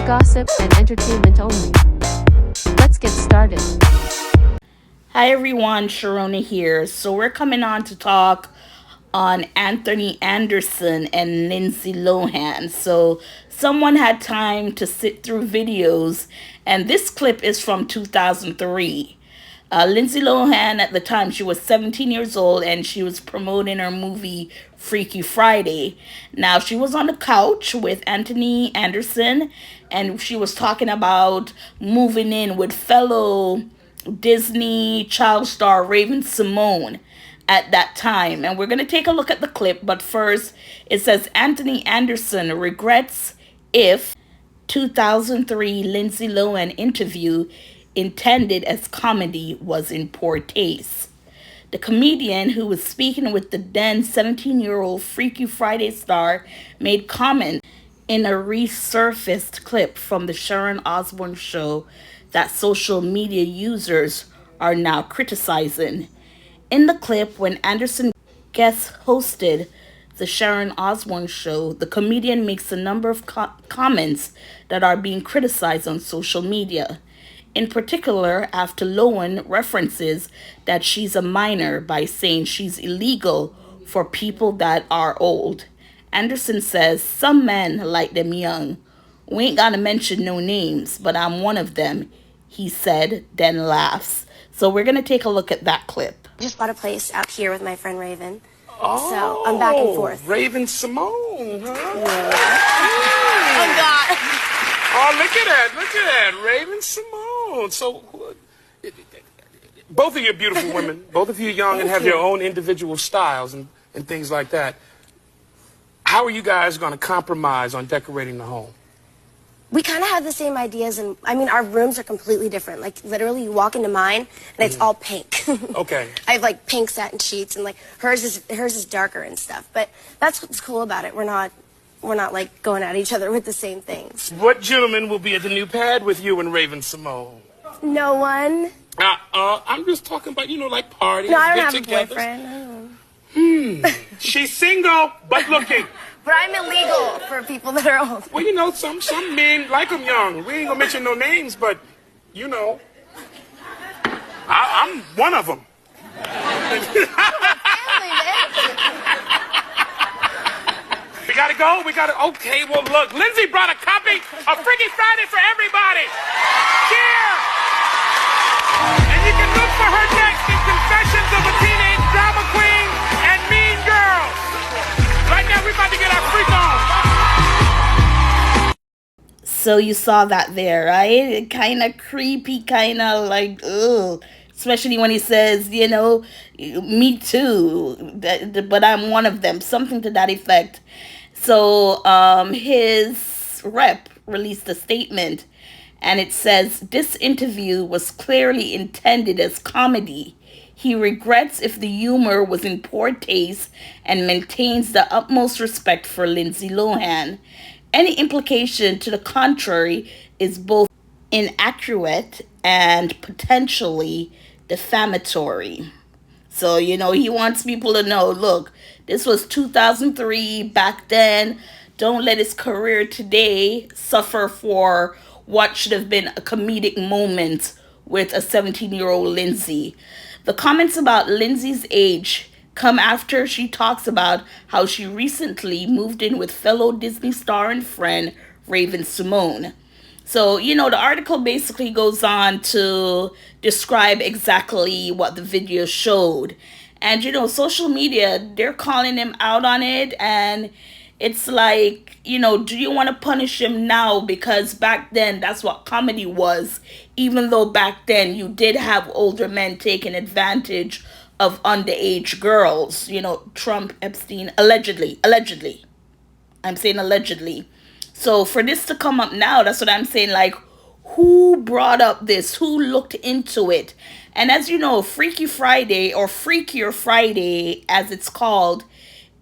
gossip and entertainment only. Let's get started. Hi everyone, Sharona here. So we're coming on to talk on Anthony Anderson and Lindsay Lohan. So someone had time to sit through videos, and this clip is from 2003. Lindsay Lohan, at the time, she was 17 years old and she was promoting her movie Freaky Friday. Now, she was on the couch with Anthony Anderson and she was talking about moving in with fellow Disney child star Raven Simone at that time. And we're going to take a look at the clip, but first, it says Anthony Anderson regrets if 2003 Lindsay Lohan interview intended as comedy was in poor taste. The comedian who was speaking with the then 17-year-old Freaky Friday star made comment in a resurfaced clip from the Sharon Osbourne show that social media users are now criticizing. In the clip, when Anderson guest hosted the Sharon Osbourne show, the comedian makes a number of comments that are being criticized on social media. In particular, after Lohan references that she's a minor by saying she's illegal for people that are old. Anderson says, "Some men like them young. We ain't gotta mention no names, but I'm one of them," he said, then laughs. So we're gonna take a look at that clip. Just bought a place out here with my friend Raven. So I'm back and forth. Raven Simone, huh? Yeah. Oh, God. Oh, look at that, Raven Simone. So, both of you are beautiful women. Both of you are young and have your own individual styles and things like that. How are you guys going to compromise on decorating the home? We kind of have the same ideas, and I mean, our rooms are completely different. Like, literally, you walk into mine, and it's all pink. Okay. I have, like, pink satin sheets, and, like, hers is darker and stuff. But that's what's cool about it. We're not, like, going at each other with the same things. What gentleman will be at the new pad with you and Raven Simone? No one. I'm just talking about, like parties, No, I don't have a get-togethers. boyfriend. She's single, but looking. But I'm illegal for people that are old. Well, some men like them young. We ain't gonna mention no names, but, I'm one of them. We gotta go? Okay, well, look, Lindsay brought a copy of Freaky Friday for everybody. Cheers! And you can look for her next in Confessions of a Teenage Drama Queen and Mean Girls. Right now, we're about to get our freak on. So you saw that there, right? Kind of creepy, kind of like, ugh. Especially when he says, me too, but I'm one of them. Something to that effect. So his rep released a statement, and it says, "This interview was clearly intended as comedy. He regrets if the humor was in poor taste and maintains the utmost respect for Lindsay Lohan. Any implication to the contrary is both inaccurate and potentially defamatory." So, he wants people to know, look, this was 2003 back then. Don't let his career today suffer for what should have been a comedic moment with a 17-year-old Lindsay. The comments about Lindsay's age come after she talks about how she recently moved in with fellow Disney star and friend Raven Simone. So, the article basically goes on to describe exactly what the video showed. And, social media, they're calling him out on it. And it's like, do you want to punish him now? Because back then, that's what comedy was. Even though back then, you did have older men taking advantage of underage girls. Trump, Epstein, allegedly. I'm saying allegedly. So for this to come up now, that's what I'm saying, like, who brought up this? Who looked into it? And as you know, Freaky Friday, or Freakier Friday, as it's called,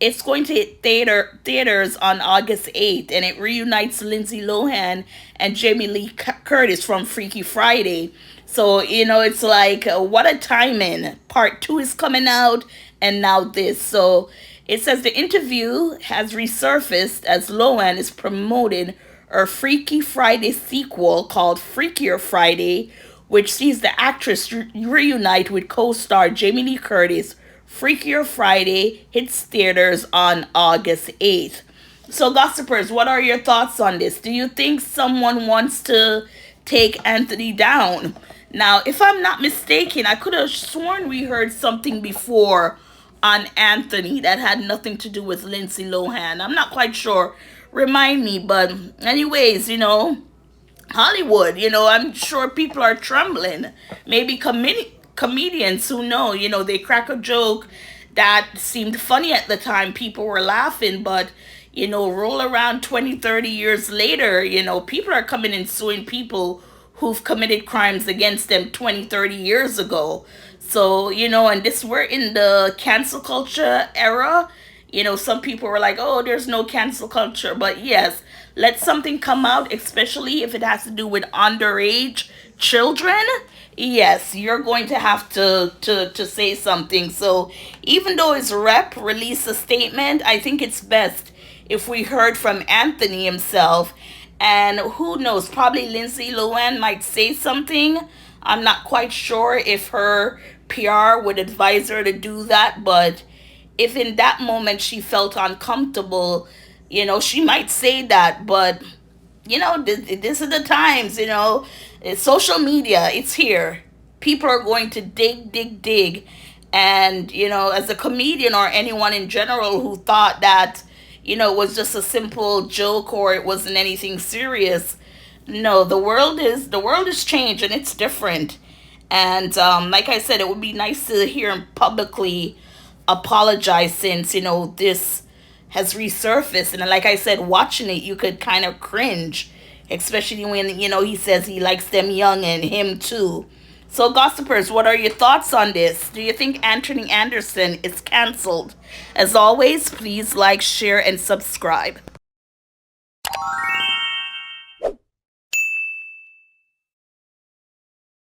it's going to hit theaters on August 8th, and it reunites Lindsay Lohan and Jamie Lee Curtis from Freaky Friday. So, it's like, what a timing. Part 2 is coming out, and now this. So it says the interview has resurfaced as Lohan is promoting her Freaky Friday sequel called Freakier Friday, which sees the actress reunite with co-star Jamie Lee Curtis. Freakier Friday hits theaters on August 8th. So, gossipers, what are your thoughts on this? Do you think someone wants to take Anthony down? Now, if I'm not mistaken, I could have sworn we heard something before on Anthony that had nothing to do with Lindsay Lohan. I'm not quite sure. Remind me, but anyways, Hollywood, I'm sure people are trembling. Maybe comedians who know, they crack a joke that seemed funny at the time. People were laughing, but, roll around 20, 30 years later, people are coming and suing people who've committed crimes against them 20, 30 years ago. So, and we're in the cancel culture era. Some people were like, oh, there's no cancel culture. But yes, let something come out, especially if it has to do with underage children. Yes, you're going to have to say something. So even though his rep released a statement, I think it's best if we heard from Anthony himself. And who knows, probably Lindsay Lohan might say something. I'm not quite sure if her PR would advise her to do that, but if in that moment she felt uncomfortable, she might say that. But this is the times. It's social media, it's here. People are going to dig, and as a comedian or anyone in general who thought that it was just a simple joke or it wasn't anything serious, no, the world is changed and it's different. And like I said, it would be nice to hear him publicly apologize, since this has resurfaced. And like I said, watching it, you could kind of cringe, especially when he says he likes them young and him too. So, gossipers, what are your thoughts on this? Do you think Anthony Anderson is canceled? As always, please like, share, and subscribe.